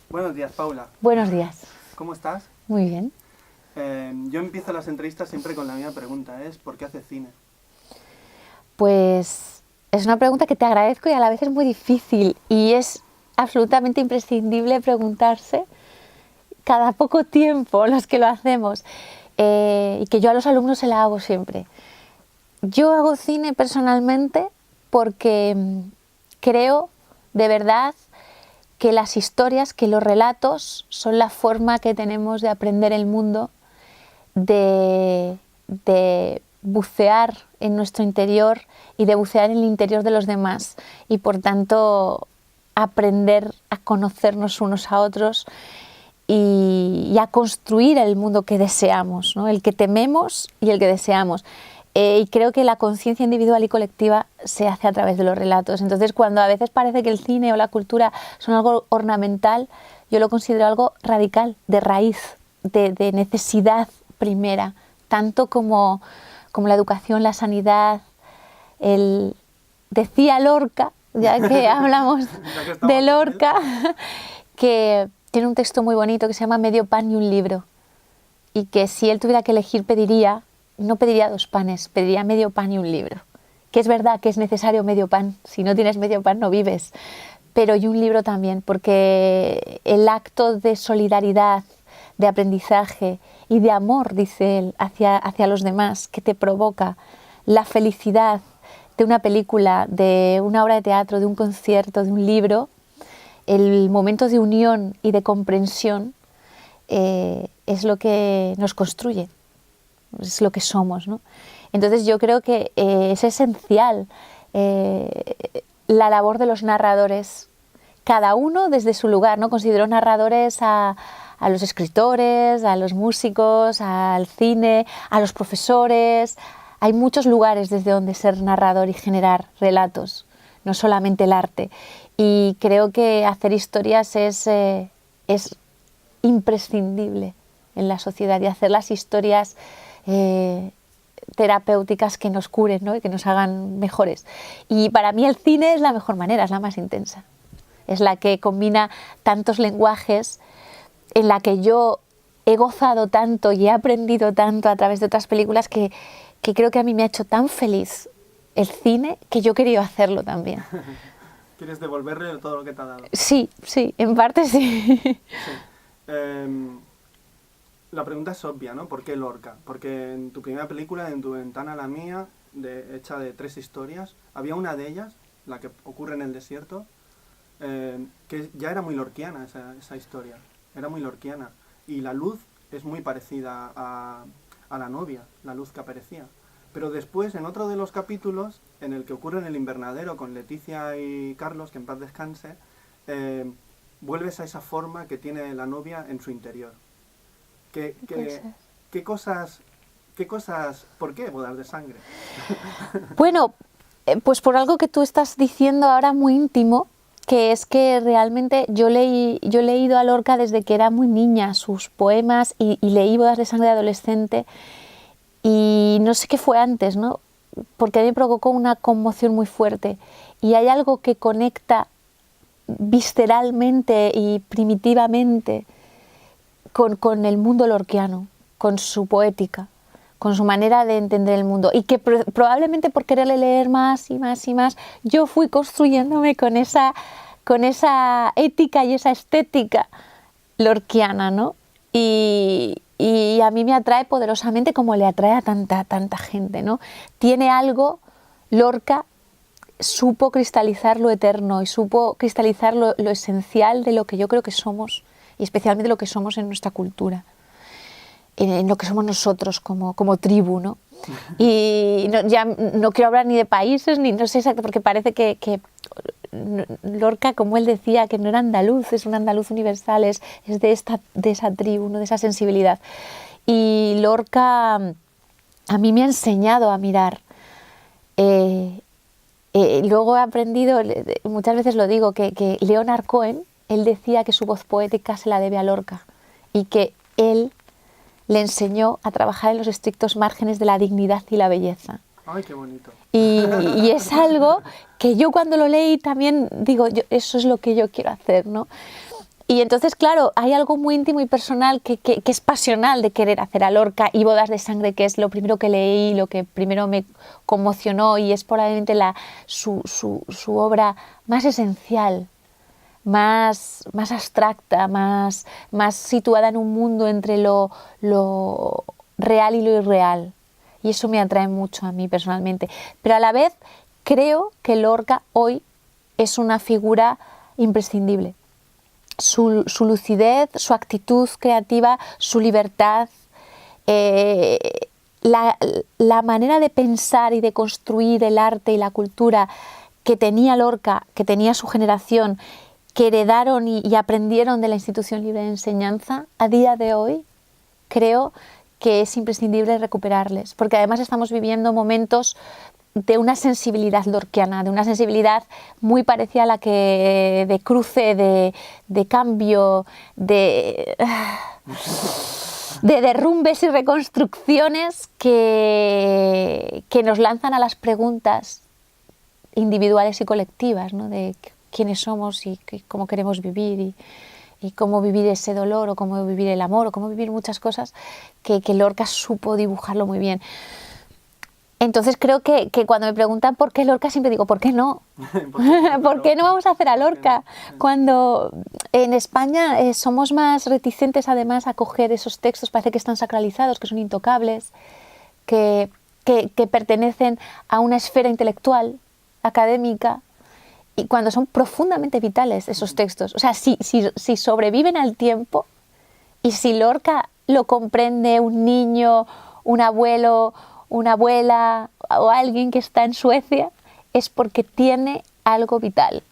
Buenos días, Paula. Buenos días. ¿Cómo estás? Muy bien. Yo empiezo las entrevistas siempre con la misma pregunta, ¿por qué haces cine? Pues es una pregunta que te agradezco y a la vez es muy difícil y es absolutamente imprescindible preguntarse cada poco tiempo los que lo hacemos y que yo a los alumnos se la hago siempre. Yo hago cine personalmente porque creo de verdad que las historias, que los relatos son la forma que tenemos de aprender el mundo, de bucear en nuestro interior y de bucear en el interior de los demás y por tanto aprender a conocernos unos a otros y a construir el mundo que deseamos, ¿no? El que tememos y el que deseamos. Y creo que la conciencia individual y colectiva se hace a través de los relatos. Entonces, cuando a veces parece que el cine o la cultura son algo ornamental, yo lo considero algo radical, de raíz, de necesidad primera, tanto como la educación, la sanidad. Decía Lorca, ya que hablamos de Lorca, que tiene un texto muy bonito que se llama Medio pan y un libro, y que si él tuviera que elegir no pediría 2 panes, pediría medio pan y un libro. Que es verdad que es necesario medio pan, si no tienes medio pan no vives, pero y un libro también, porque el acto de solidaridad, de aprendizaje y de amor, dice él, hacia los demás, que te provoca la felicidad de una película, de una obra de teatro, de un concierto, de un libro, el momento de unión y de comprensión es lo que nos construye, es lo que somos, ¿no? Entonces yo creo que es esencial la labor de los narradores, cada uno desde su lugar, ¿no? Considero narradores a los escritores, a los músicos, al cine, a los profesores. Hay muchos lugares desde donde ser narrador y generar relatos, no solamente el arte. Y creo que hacer historias es imprescindible en la sociedad, y hacer las historias terapéuticas que nos curen, ¿no? Y que nos hagan mejores. Y para mí el cine es la mejor manera, es la más intensa. Es la que combina tantos lenguajes, en la que yo he gozado tanto y he aprendido tanto a través de otras películas que creo que a mí me ha hecho tan feliz el cine que yo he querido hacerlo también. ¿Quieres devolverle todo lo que te ha dado? Sí, en parte sí. Sí. La pregunta es obvia, ¿no? ¿Por qué Lorca? Porque en tu primera película, En tu ventana la mía, hecha de 3 historias, había una de ellas, la que ocurre en el desierto, que ya era muy lorquiana esa historia, era muy lorquiana. Y la luz es muy parecida a la novia, la luz que aparecía. Pero después, en otro de los capítulos, en el que ocurre en el invernadero con Leticia y Carlos, que en paz descanse, vuelves a esa forma que tiene la novia en su interior. ¿Qué cosas, por qué bodas de sangre? Bueno, pues por algo que tú estás diciendo ahora muy íntimo, que es que realmente yo he leído a Lorca desde que era muy niña, sus poemas, y leí Bodas de sangre de adolescente, y no sé qué fue antes, ¿no? Porque a mí me provocó una conmoción muy fuerte, y hay algo que conecta visceralmente y primitivamente con el mundo lorquiano, con su poética, con su manera de entender el mundo, y que probablemente por quererle leer más y más y más, yo fui construyéndome con esa ética y esa estética lorquiana, ¿no? Y a mí me atrae poderosamente como le atrae a tanta gente, ¿no? Tiene algo, Lorca supo cristalizar lo eterno y supo cristalizar lo esencial de lo que yo creo que somos, y especialmente lo que somos en nuestra cultura, en lo que somos nosotros como tribu, ¿no? Y ya no quiero hablar ni de países, ni no sé exacto, porque parece que Lorca, como él decía, que no era andaluz, es un andaluz universal, es de esa tribu, ¿no? De esa sensibilidad. Y Lorca a mí me ha enseñado a mirar. Luego he aprendido, muchas veces lo digo, que Leonard Cohen, él decía que su voz poética se la debe a Lorca, y que él le enseñó a trabajar en los estrictos márgenes de la dignidad y la belleza. ¡Ay, qué bonito! Y es algo que yo cuando lo leí también digo, eso es lo que yo quiero hacer, ¿no? Y entonces, claro, hay algo muy íntimo y personal que es pasional de querer hacer a Lorca, y Bodas de Sangre, que es lo primero que leí, lo que primero me conmocionó, y es probablemente su obra más esencial, más abstracta, más situada en un mundo entre lo real y lo irreal. Y eso me atrae mucho a mí personalmente. Pero a la vez creo que Lorca hoy es una figura imprescindible. Su lucidez, su actitud creativa, su libertad, la manera de pensar y de construir el arte y la cultura que tenía Lorca, que tenía su generación, que heredaron y aprendieron de la Institución Libre de Enseñanza, a día de hoy creo que es imprescindible recuperarles, porque además estamos viviendo momentos de una sensibilidad lorquiana, de una sensibilidad muy parecida a la que de cruce, de cambio, de derrumbes y reconstrucciones que nos lanzan a las preguntas individuales y colectivas, ¿no? De quiénes somos y cómo queremos vivir y cómo vivir ese dolor, o cómo vivir el amor, o cómo vivir muchas cosas que Lorca supo dibujarlo muy bien. Entonces creo que cuando me preguntan por qué Lorca, siempre digo, ¿por qué no? ¿Por qué no vamos a hacer a Lorca? Cuando en España somos más reticentes además a coger esos textos, parece que están sacralizados, que son intocables, que pertenecen a una esfera intelectual, académica, y cuando son profundamente vitales esos textos. O sea, si sobreviven al tiempo, y si Lorca lo comprende un niño, un abuelo, una abuela o alguien que está en Suecia, es porque tiene algo vital.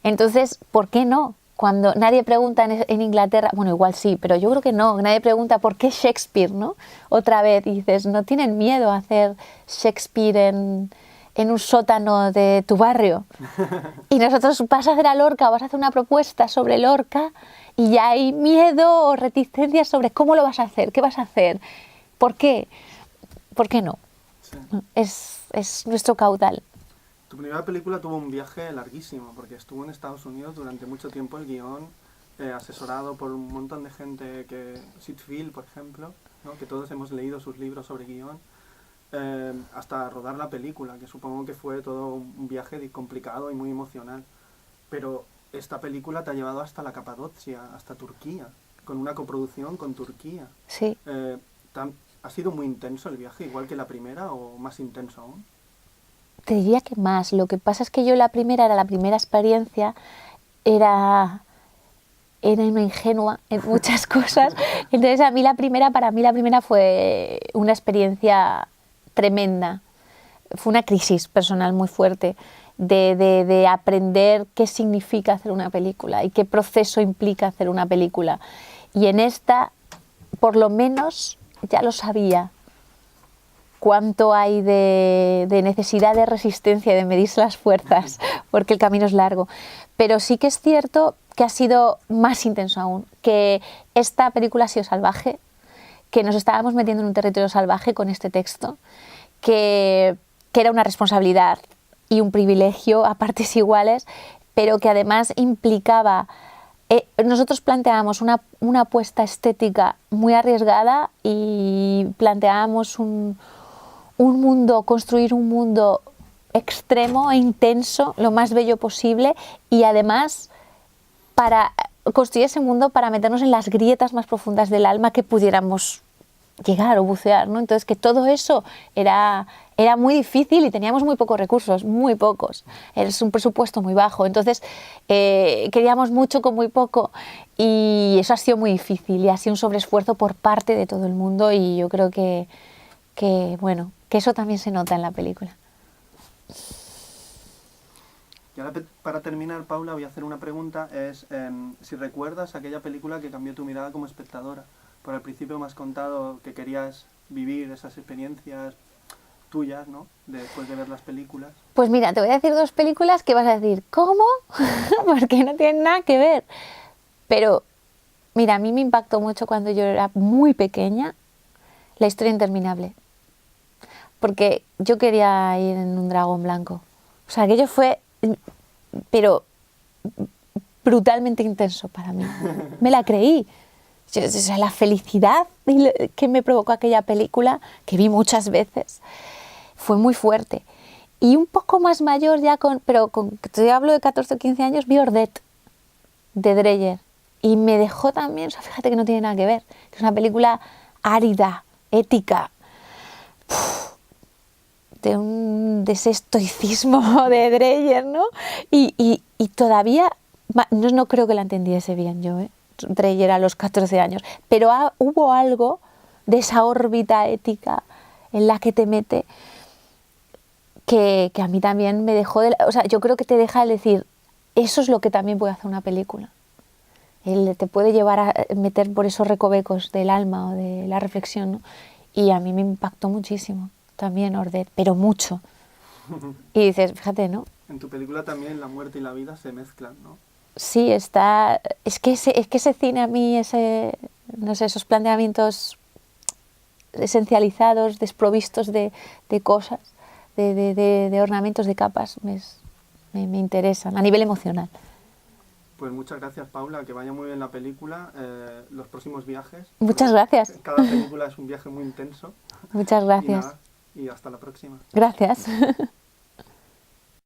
Entonces, ¿por qué no? Cuando nadie pregunta en Inglaterra, bueno, igual sí, pero yo creo que no, nadie pregunta por qué Shakespeare, ¿no? Otra vez dices, no tienen miedo a hacer Shakespeare en un sótano de tu barrio. Y nosotros vas a hacer a Lorca, vas a hacer una propuesta sobre Lorca, y ya hay miedo o reticencia sobre cómo lo vas a hacer, qué vas a hacer, por qué. ¿Por qué no? Sí. Es nuestro caudal. Tu primera película tuvo un viaje larguísimo, porque estuvo en Estados Unidos durante mucho tiempo el guión, asesorado por un montón de gente, Sid Field, por ejemplo, ¿no? Que todos hemos leído sus libros sobre guión, hasta rodar la película, que supongo que fue todo un viaje complicado y muy emocional. Pero esta película te ha llevado hasta la Capadocia, hasta Turquía, con una coproducción con Turquía. Sí. ¿Ha sido muy intenso el viaje, igual que la primera, o más intenso aún? Te diría que más. Lo que pasa es que yo la primera experiencia, era una ingenua en muchas cosas. Entonces para mí la primera fue una experiencia tremenda. Fue una crisis personal muy fuerte de aprender qué significa hacer una película y qué proceso implica hacer una película. Y en esta, por lo menos, ya lo sabía, cuánto hay de necesidad de resistencia y de medirse las fuerzas, porque el camino es largo. Pero sí que es cierto que ha sido más intenso aún, que esta película ha sido salvaje, que nos estábamos metiendo en un territorio salvaje con este texto, que era una responsabilidad y un privilegio a partes iguales, pero que además implicaba... nosotros planteábamos una apuesta estética muy arriesgada, y planteábamos construir un mundo extremo e intenso, lo más bello posible, y además para construir ese mundo para meternos en las grietas más profundas del alma que pudiéramos llegar o bucear, ¿no? Entonces, que todo eso era muy difícil, y teníamos muy pocos recursos, muy pocos. Es un presupuesto muy bajo, entonces queríamos mucho con muy poco, y eso ha sido muy difícil, y ha sido un sobreesfuerzo por parte de todo el mundo, y yo creo que eso también se nota en la película. Y ahora, para terminar, Paula, voy a hacer una pregunta, si recuerdas aquella película que cambió tu mirada como espectadora. Por al principio me has contado que querías vivir esas experiencias tuyas, ¿no? Después de ver las películas. Pues mira, te voy a decir dos películas que vas a decir, ¿cómo? Porque no tienen nada que ver. Pero, mira, a mí me impactó mucho cuando yo era muy pequeña La historia interminable. Porque yo quería ir en un dragón blanco. O sea, aquello fue... Pero brutalmente intenso para mí. Me la creí. O sea, la felicidad que me provocó aquella película, que vi muchas veces, fue muy fuerte. Y un poco más mayor ya, te hablo de 14 o 15 años, vi Ordet, de Dreyer. Y me dejó también, o sea, fíjate que no tiene nada que ver, que es una película árida, ética, de ese estoicismo de Dreyer, ¿no? Y todavía, no creo que la entendiese bien yo, Dreyer a los 14 años, pero hubo algo de esa órbita ética en la que te mete que a mí también me dejó, o sea, yo creo que te deja de decir, eso es lo que también puede hacer una película. Él te puede llevar a meter por esos recovecos del alma o de la reflexión, ¿no? Y a mí me impactó muchísimo también Ordet, pero mucho. Y dices, fíjate, ¿no? En tu película también la muerte y la vida se mezclan, ¿no? Sí, es que ese cine a mí, no sé, esos planteamientos esencializados, desprovistos de cosas, de ornamentos, de capas, me interesan a nivel emocional. Pues muchas gracias, Paula, que vaya muy bien la película, los próximos viajes. Muchas gracias. Cada película es un viaje muy intenso. Muchas gracias. Y hasta la próxima. Gracias.